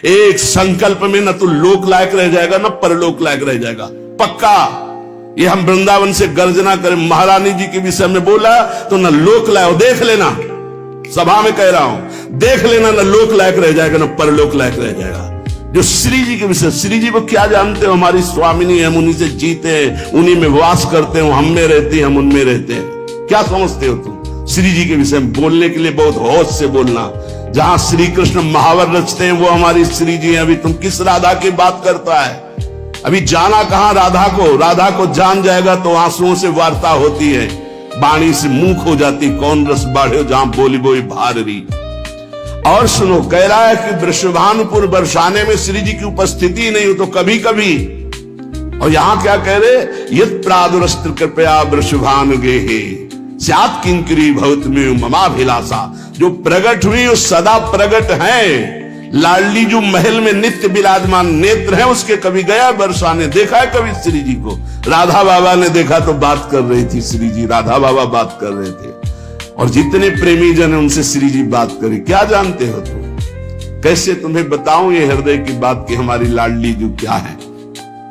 एक संकल्प में न तो लोक लायक रह जाएगा न परलोक लायक रह जाएगा, पक्का। ये हम वृंदावन से गर्जना करें, महारानी जी के विषय में बोला तो न लोक लायक, देख लेना, सभा में कह रहा हूं, देख लेना, न लोक लायक रह जाएगा न परलोक लायक रह जाएगा। जो श्री जी के विषय, श्री जी को क्या जानते हो? हमारी स्वामिनी, हम उन्हीं से जीते हैं, उन्हीं में वास करते हो, हम में रहती, हम उनमें रहते हैं। क्या समझते हो तुम? श्री जी के विषय में बोलने के लिए बहुत होश से बोलना। जहां श्री कृष्ण महावर रचते हैं वो हमारी श्री जी हैं। अभी तुम किस राधा की बात करता है? अभी जाना कहां राधा को? राधा को जान जाएगा तो आंसुओं से वार्ता होती है, बाणी से मुख हो जाती, कौन रस बाढ़े जहां बोली बोई भारी। और सुनो, कह रहा है कि वृषभानुपुर बरसाने में श्री जी की उपस्थिति नहीं हो तो कभी कभी, और यहां क्या कह रहे, यद प्रादुरस्त्र कृपया वृषभानु गेहे स्यात् किंकरी भवत में ममाभिलाषा। जो प्रकट हुई वो सदा प्रकट है। लाडली जो महल में नित्य विराजमान नेत्र है उसके, कभी गया बरसाने, देखा है कभी श्री जी को? राधा बाबा ने देखा तो बात कर रही थी श्री जी, राधा बाबा बात कर रहे थे, और जितने प्रेमी जन है उनसे श्री जी बात करी। क्या जानते हो तुम? कैसे तुम्हें बताऊं ये हृदय की बात कि हमारी लाडली जो क्या है?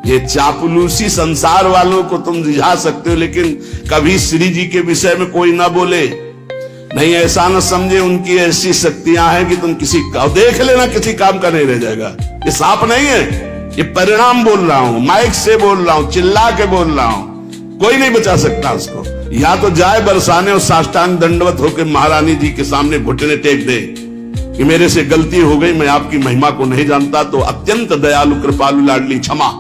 ये चापलूसी संसार वालों को तुम रिझा सकते हो, लेकिन कभी श्री जी के विषय में कोई ना बोले, नहीं ऐसा न समझे उनकी ऐसी शक्तियां हैं कि तुम किसी का देख लेना, किसी काम का नहीं रह जाएगा। ये साफ नहीं है, ये परिणाम बोल रहा हूं, माइक से बोल रहा हूं, चिल्ला के बोल रहा हूं, कोई नहीं बचा सकता उसको। या तो जाए बरसाने और साष्टांग दंडवत होकर महारानी जी के सामने घुटने टेक दे कि मेरे से गलती हो गई, मैं आपकी महिमा को नहीं जानता, तो अत्यंत दयालु कृपालु लाडली क्षमा।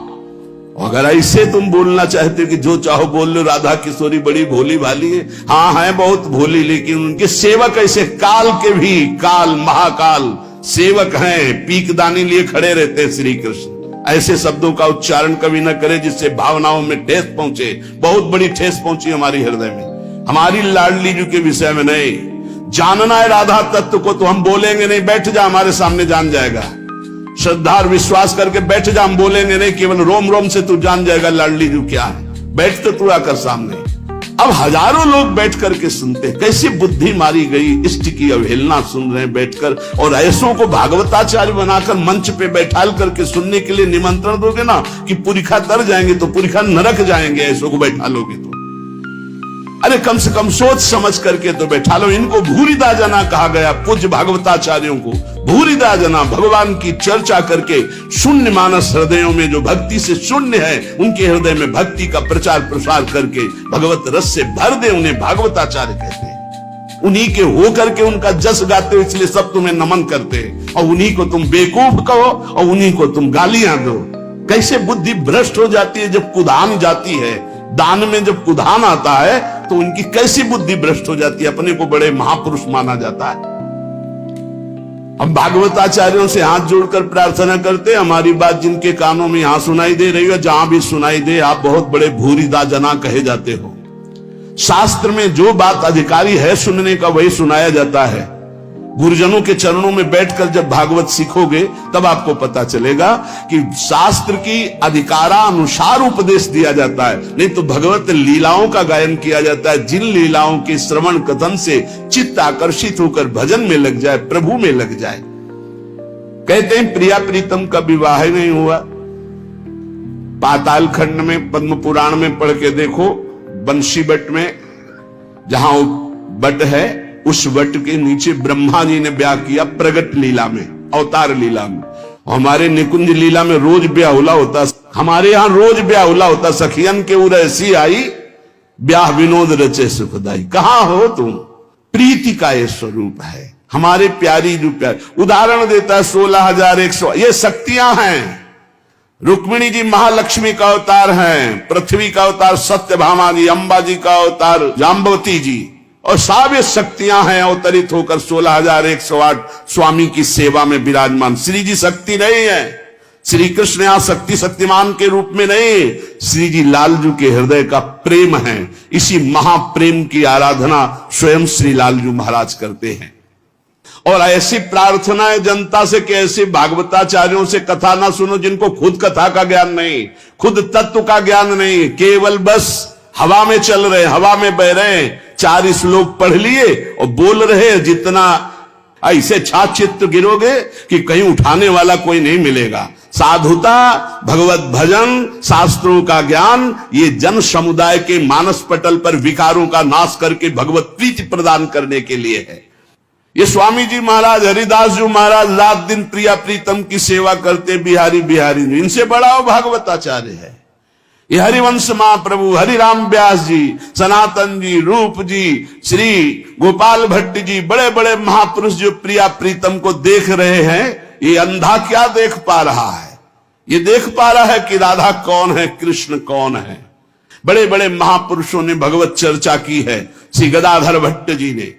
अगर ऐसे तुम बोलना चाहते हो कि जो चाहो बोल लो, राधा किशोरी बड़ी भोली भाली है, हाँ है बहुत भोली, लेकिन उनके सेवक ऐसे काल के भी काल महाकाल सेवक हैं, पीकदानी लिए खड़े रहते हैं श्री कृष्ण। ऐसे शब्दों का उच्चारण कभी न करे जिससे भावनाओं में ठेस पहुंचे। बहुत बड़ी ठेस पहुंची हमारी हृदय में, हमारी लाडली जी के विषय में। नहीं जानना है राधा तत्व को तो हम बोलेंगे नहीं, बैठ जा हमारे सामने जान जाएगा। श्रद्धा और विश्वास करके बैठ जा, हम बोलेंगे नहीं, केवल रोम रोम से तू जान जाएगा लाडली जी क्या है। बैठ तो तू आकर सामने। अब हजारों लोग बैठ करके सुनते, कैसी बुद्धि मारी गई, इष्ट की अवहेलना सुन रहे हैं बैठकर, और ऐसों को भागवताचार्य बनाकर मंच पे बैठाल करके सुनने के लिए निमंत्रण दोगे ना कि पुरिखा तर जाएंगे तो पुरिखा नरक जाएंगे, ऐसों को बैठा लोगे तो। अरे कम से कम सोच समझ करके तो बैठा लो। इनको भूरिदा जना कहा गया, पूज्य भागवताचार्यों को भूरिदा जना, भगवान की चर्चा करके शून्य मानस हृदयों में जो भक्ति से शून्य है उनके हृदय में भक्ति का प्रचार प्रसार करके भगवत रस से भर दे, उन्हें भागवताचार्य कहते हैं। उन्हीं के हो करके उनका जस गाते हो, इसलिए सब तुम्हें नमन करते हैं, और उन्हीं को तुम बेवकूफ कहो और उन्हीं को तुम गालियां दो। कैसे बुद्धि भ्रष्ट हो जाती है जब कुधान जाती है, दान में जब कुधान आता है तो उनकी कैसी बुद्धि भ्रष्ट हो जाती है, अपने को बड़े महापुरुष माना जाता है। हम भागवताचार्यों से हाथ जोड़कर प्रार्थना करते हैं, हमारी बात जिनके कानों में यहां सुनाई दे रही है, जहां भी सुनाई दे, आप बहुत बड़े भूरिदा जना कहे जाते हो। शास्त्र में जो बात अधिकारी है सुनने का वही सुनाया जाता है। गुरुजनों के चरणों में बैठकर जब भागवत सीखोगे तब आपको पता चलेगा कि शास्त्र की अधिकारानुसार उपदेश दिया जाता है, नहीं तो भगवत लीलाओं का गायन किया जाता है। जिन लीलाओं के श्रवण कथन से चित्त आकर्षित होकर भजन में लग जाए, प्रभु में लग जाए। कहते हैं प्रिया प्रीतम का विवाह नहीं हुआ, पाताल खंड में पद्म पुराण में पढ़ के देखो, बंशी बट में जहां बट है उस वट के नीचे ब्रह्मा जी ने ब्याह किया प्रगट लीला में, अवतार लीला में। हमारे निकुंज लीला में रोज ब्याहुला होता, हमारे यहां रोज ब्याहुला होता। सखियन के उर ऐसी आई, ब्याह विनोद रचे सुखदाई। कहां हो तुम? प्रीति का ये स्वरूप है, हमारे प्यारी जो प्यार। उदाहरण देता है 16,100, ये शक्तियां हैं। रुक्मिणी जी महालक्ष्मी का अवतार हैं, पृथ्वी का अवतार सत्यभामा जी, अंबा जी का अवतार जाम्बवती जी, और सब ये शक्तियां हैं अवतरित होकर 16,108 स्वामी की सेवा में विराजमान। श्री जी शक्ति नहीं है, श्री कृष्ण यहां शक्ति शक्तिमान के रूप में नहीं, श्री जी लालजू के हृदय का प्रेम है। इसी महाप्रेम की आराधना स्वयं श्री लालजू महाराज करते हैं। और ऐसी प्रार्थना है जनता से कि ऐसे भागवताचार्यों से कथा ना सुनो जिनको खुद कथा का ज्ञान नहीं, खुद तत्व का ज्ञान नहीं, केवल बस हवा में चल रहे, हवा में बह रहे, 4 श्लोक पढ़ लिए और बोल रहे, जितना ऐसे छाचित्र गिरोगे कि कहीं उठाने वाला कोई नहीं मिलेगा। साधुता, भगवत भजन, शास्त्रों का ज्ञान, ये जन समुदाय के मानस पटल पर विकारों का नाश करके भगवत प्रीति प्रदान करने के लिए है। ये स्वामी जी महाराज, हरिदास जी महाराज रात दिन प्रिया प्रीतम की सेवा करते बिहारी बिहारी, इनसे बड़ा वो भागवताचार्य है। ये हरिवंश महाप्रभु, हरिराम व्यास जी, सनातन जी, रूप जी, श्री गोपाल भट्ट जी, बड़े बड़े महापुरुष जो प्रिया प्रीतम को देख रहे हैं, ये अंधा क्या देख पा रहा है? ये देख पा रहा है कि राधा कौन है, कृष्ण कौन है। बड़े बड़े महापुरुषों ने भगवत चर्चा की है। श्री गदाधर भट्ट जी ने,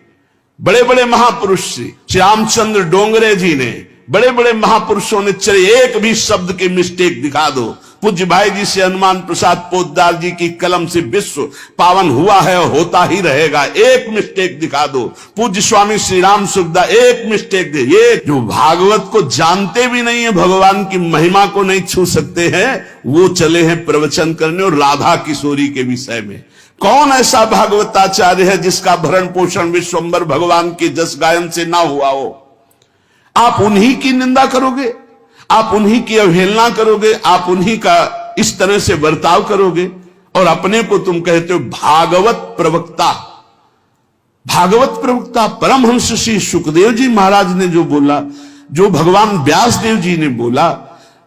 बड़े बड़े महापुरुष श्री रामचंद्र डोंगरे जी ने, बड़े बड़े महापुरुषों ने, चले एक भी शब्द के मिस्टेक दिखा दो। पूज्य भाई जी से हनुमान प्रसाद पोद्दार जी की कलम से विश्व पावन हुआ है और होता ही रहेगा। एक मिस्टेक दिखा दो। पूज्य स्वामी श्री राम सुखदास एक मिस्टेक दे। ये जो भागवत को जानते भी नहीं है, भगवान की महिमा को नहीं छू सकते हैं, वो चले हैं प्रवचन करने और राधा किशोरी के विषय में। कौन ऐसा भागवताचार्य है जिसका भरण पोषण विश्वंभर भगवान के जस गायन से ना हुआ हो? आप उन्हीं की निंदा करोगे, आप उन्हीं की अवहेलना करोगे, आप उन्हीं का इस तरह से बर्ताव करोगे और अपने को तुम कहते हो भागवत प्रवक्ता। भागवत प्रवक्ता परमहंस श्री सुखदेव जी महाराज ने जो बोला, जो भगवान व्यासदेव जी ने बोला,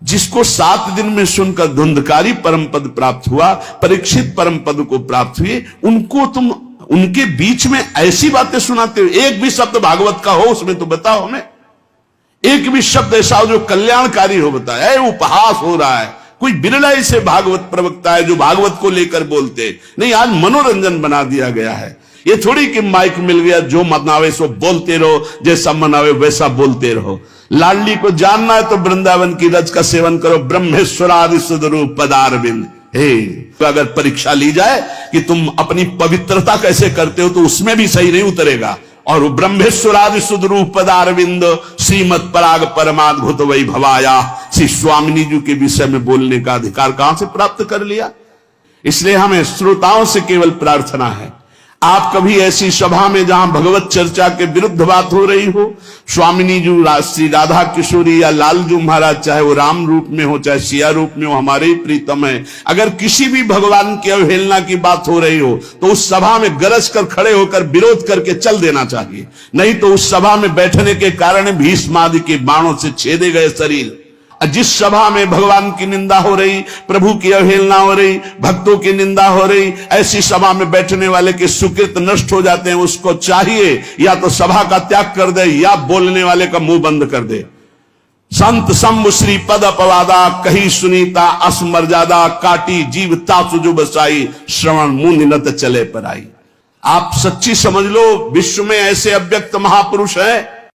जिसको 7 दिन में सुनकर धुंधकारी परम पद प्राप्त हुआ, परीक्षित परम पद को प्राप्त हुए, उनको तुम उनके बीच में ऐसी बातें सुनाते हो। एक भी शब्द भागवत का हो उसमें तो बताओ हमें। एक भी शब्द ऐसा हो जो कल्याणकारी हो, बताए। उपहास हो रहा है। कोई बिरला ऐसे भागवत प्रवक्ता है जो भागवत को लेकर बोलते नहीं। आज मनोरंजन बना दिया गया है। ये थोड़ी कि माइक मिल गया, जो मनावे सो बोलते रहो, जैसा मनावे वैसा बोलते रहो। लाडली को जानना है तो वृंदावन की रज का सेवन करो। ब्रह्मेश्वरादि सुदरूप पदारविंद। हे, तो अगर परीक्षा ली जाए कि तुम अपनी पवित्रता कैसे करते हो, तो उसमें भी सही नहीं उतरेगा। और ब्रह्मेश्वरादि सुदरूप पदारविंद श्रीमद पराग परमाद्भुत वै भवाया, श्री स्वामिनी जी के विषय में बोलने का अधिकार कहां से प्राप्त कर लिया? इसलिए हमें श्रोताओं से केवल प्रार्थना है, आप कभी ऐसी सभा में जहां भगवत चर्चा के विरुद्ध बात हो रही हो, स्वामिनी जी, श्री राधा किशोरी या लालजू महाराज, चाहे वो राम रूप में हो चाहे सिया रूप में हो, हमारे ही प्रीतम है, अगर किसी भी भगवान की अवहेलना की बात हो रही हो तो उस सभा में गरज कर खड़े होकर विरोध करके चल देना चाहिए। नहीं तो उस सभा में बैठने के कारण भीष्म आदि के बाणों से छेदे गए शरीर, जिस सभा में भगवान की निंदा हो रही, प्रभु की अवहेलना हो रही, भक्तों की निंदा हो रही, ऐसी सभा में बैठने वाले के सुकृत नष्ट हो जाते हैं। उसको चाहिए या तो सभा का त्याग कर दे या बोलने वाले का मुंह बंद कर दे। संत शंभु श्री पद अपवादा, कही सुनीता असमर्यादा, काटी जीव तासु जो बसाई, श्रवण मुंह निनत चले पर आई। आप सच्ची समझ लो, विश्व में ऐसे अव्यक्त महापुरुष हैं